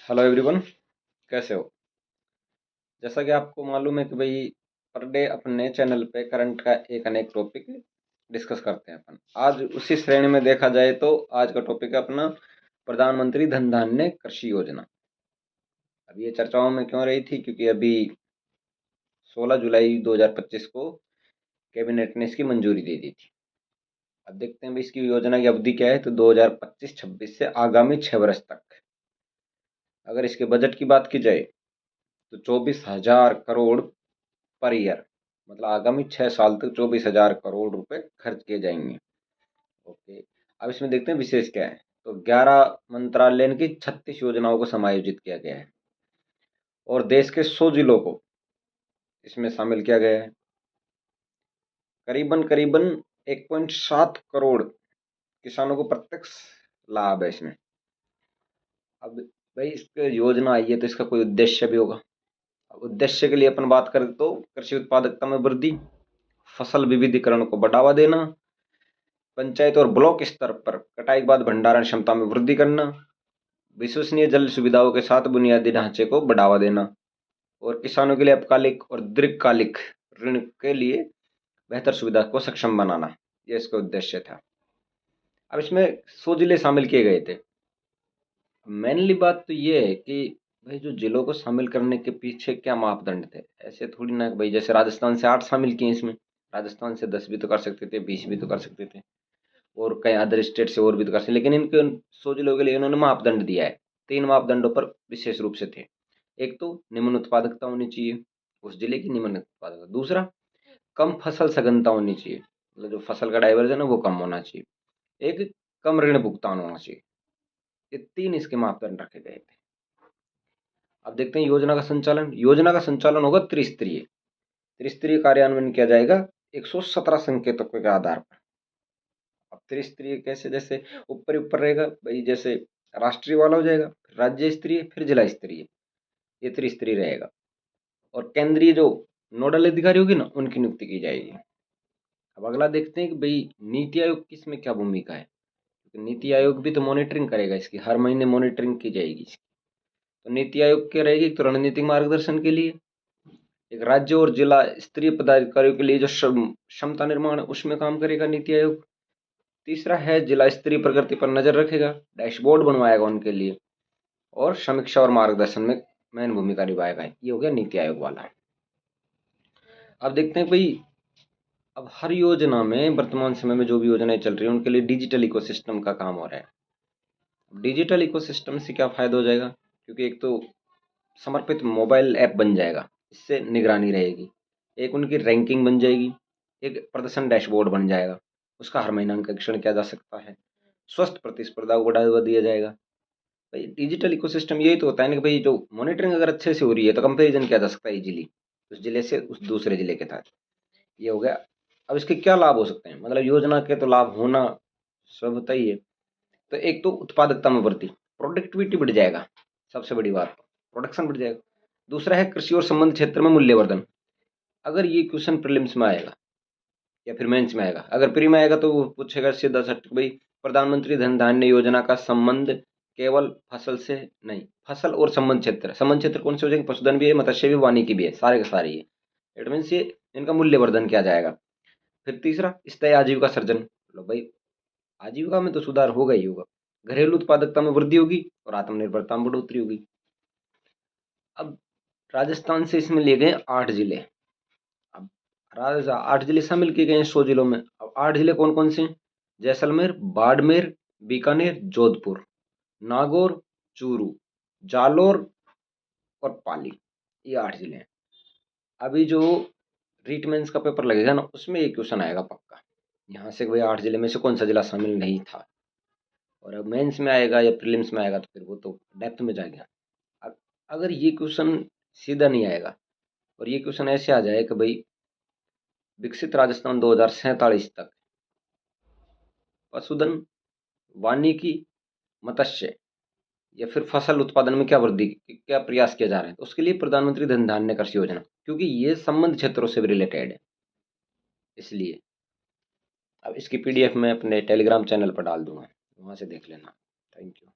Hello everyone, कैसे हो। जैसा कि आपको मालूम है कि भाई पर डे अपने चैनल पे करंट का एक अनेक टॉपिक डिस्कस करते हैं अपन। आज उसी श्रेणी में देखा जाए तो आज का टॉपिक है अपना प्रधानमंत्री धन धान्य कृषि योजना। अब ये चर्चाओं में क्यों रही थी, क्योंकि अभी 16 जुलाई 2025 को कैबिनेट ने इसकी मंजूरी दे दी थी। अब देखते हैं भाई इसकी योजना की अवधि क्या है, तो 2025-26 से आगामी 6 वर्ष तक। अगर इसके बजट की बात की जाए तो 24,000 करोड़ पर ईयर, मतलब आगामी 6 साल तक 24,000 करोड़ रुपए खर्च किए जाएंगे। ओके। अब इसमें देखते हैं विशेष क्या है। तो 11 मंत्रालय की 36 योजनाओं को समायोजित किया गया है और देश के 100 जिलों को इसमें शामिल किया गया है। करीबन करीबन 1.7 करोड़ किसानों को प्रत्यक्ष लाभ है इसमें। अब भाई इसकी योजना आई है तो इसका कोई उद्देश्य भी होगा। अब उद्देश्य के लिए अपन बात करें तो कृषि उत्पादकता में वृद्धि, फसल विविधीकरण को बढ़ावा देना, पंचायत और ब्लॉक स्तर पर कटाई के बाद भंडारण क्षमता में वृद्धि करना, विश्वसनीय जल सुविधाओं के साथ बुनियादी ढांचे को बढ़ावा देना और किसानों के लिए अल्पकालिक और दीर्घकालिक ऋण के लिए बेहतर सुविधा को सक्षम बनाना, ये इसका उद्देश्य था। अब इसमें 100 जिले शामिल किए गए थे। मेनली बात तो ये है कि भाई जो जिलों को शामिल करने के पीछे क्या मापदंड थे। ऐसे थोड़ी ना भाई जैसे राजस्थान से 8 शामिल किए इसमें, राजस्थान से 10 भी तो कर सकते थे, 20 भी तो कर सकते थे और कई अदर स्टेट से और भी तो कर सकते, लेकिन इनके 100 जिलों के लिए इन्होंने मापदंड दिया है। 3 मापदंडों पर विशेष रूप से थे। एक तो निम्न उत्पादकता होनी चाहिए, उस जिले की निम्न उत्पादकता। दूसरा, कम फसल सघनता होनी चाहिए, मतलब जो फसल का डाइवर्जन है वो कम होना चाहिए। एक, कम ऋण भुगतान होना चाहिए। ये 3 इसके मापदंड रखे गए थे। अब देखते हैं योजना का संचालन। योजना का संचालन होगा त्रिस्तरीय। त्रिस्तरीय कार्यान्वयन किया जाएगा 117 संकेतकों के आधार पर। अब त्रिस्तरीय कैसे, जैसे ऊपर ऊपर रहेगा भाई, जैसे राष्ट्रीय वाला हो जाएगा, फिर राज्य स्तरीय, फिर जिला स्तरीय, ये त्रिस्तरीय रहेगा। और केंद्रीय जो नोडल अधिकारी होगी ना, उनकी नियुक्ति की जाएगी। अब अगला देखते हैं कि भाई नीति आयोग की इसमें क्या भूमिका है, क्योंकि नीति आयोग भी तो मॉनिटरिंग करेगा इसकी, हर महीने मॉनिटरिंग की जाएगी इसकी। तो नीति आयोग की रहेगी एक तो रणनीतिक मार्गदर्शन के लिए, एक राज्य और जिला स्तरीय पदाधिकारियों के लिए जो क्षमता निर्माण है उसमें काम करेगा नीति आयोग। तीसरा है जिला स्तरीय प्रगति पर नजर रखेगा, डैशबोर्ड बनवाएगा उनके लिए, और समीक्षा और मार्गदर्शन में मेन भूमिका निभाएगा। ये हो गया नीति आयोग वाला। अब देखते हैं भाई, अब हर योजना में वर्तमान समय में जो भी योजनाएं चल रही है उनके लिए डिजिटल इकोसिस्टम का काम हो रहा है। डिजिटल इकोसिस्टम से क्या फायदा हो जाएगा, क्योंकि एक तो समर्पित मोबाइल ऐप बन जाएगा, इससे निगरानी रहेगी। एक उनकी रैंकिंग बन जाएगी, एक प्रदर्शन डैशबोर्ड बन जाएगा, उसका हर महीना अंकेक्षण किया जा सकता है। स्वस्थ प्रतिस्पर्धा को बढ़ावा दिया जाएगा। भाई डिजिटल इकोसिस्टम यही तो होता है ना कि भाई जो मॉनिटरिंग अगर अच्छे से हो रही है तो कंपैरिजन किया जा सकता है इजीली, उस जिले से उस दूसरे जिले के तहत। ये हो गया। अब इसके क्या लाभ हो सकते हैं, मतलब योजना के तो लाभ होना स्वतः ही है। तो एक तो उत्पादकता में वृद्धि, प्रोडक्टिविटी बढ़ जाएगा, सबसे बड़ी बात प्रोडक्शन बढ़ जाएगा। दूसरा है कृषि और संबंध क्षेत्र में मूल्यवर्धन। अगर ये क्वेश्चन प्रीलिम्स में आएगा या फिर मेंस में आएगा, अगर प्री में आएगा तो वो पूछेगा सीधा सट भाई प्रधानमंत्री धन धान्य योजना का संबंध केवल फसल से नहीं, फसल और संबंध क्षेत्र कौन से हो जाएंगे, पशुधन भी है, मत्स्य भी, वानिकी भी है, सारे के सारे ये। इट मीन्स ये इनका मूल्यवर्धन किया जाएगा। फिर तीसरा, स्थायी आजीविका सर्जन। लो भाई आजीविका में तो सुधार होगा ही होगा, घरेलू उत्पादकता में वृद्धि होगी और आत्मनिर्भरता में बढ़ोतरी होगी। अब राजस्थान से इसमें लिए गए 8 जिले। अब 8 जिले शामिल किए गए हैं 100 जिलों में। अब 8 जिले कौन कौन से हैं? जैसलमेर, बाड़मेर, बीकानेर, जोधपुर, नागौर, चूरू, जालोर और पाली, ये 8 जिले हैं। अभी जो रीट मेंस का पेपर लगेगा ना, उसमें एक क्वेश्चन आएगा पक्का, यहाँ से भाई 8 जिले में से कौन सा जिला शामिल नहीं था। और अब मेंस में आएगा या प्रीलिम्स में आएगा तो फिर वो तो डेप्थ में जाएगा। अगर ये क्वेश्चन सीधा नहीं आएगा और ये क्वेश्चन ऐसे आ जाए कि भाई विकसित राजस्थान 2047 तक पशुधन, वानिकी, मत्स्य या फिर फसल उत्पादन में क्या वृद्धि, क्या प्रयास किया जा रहा है, तो उसके लिए प्रधानमंत्री धन धान्य कृषि योजना, क्योंकि ये संबंध क्षेत्रों से भी रिलेटेड है इसलिए। अब इसकी पीडीएफ मैं अपने टेलीग्राम चैनल पर डाल दूंगा, वहां से देख लेना। Thank you.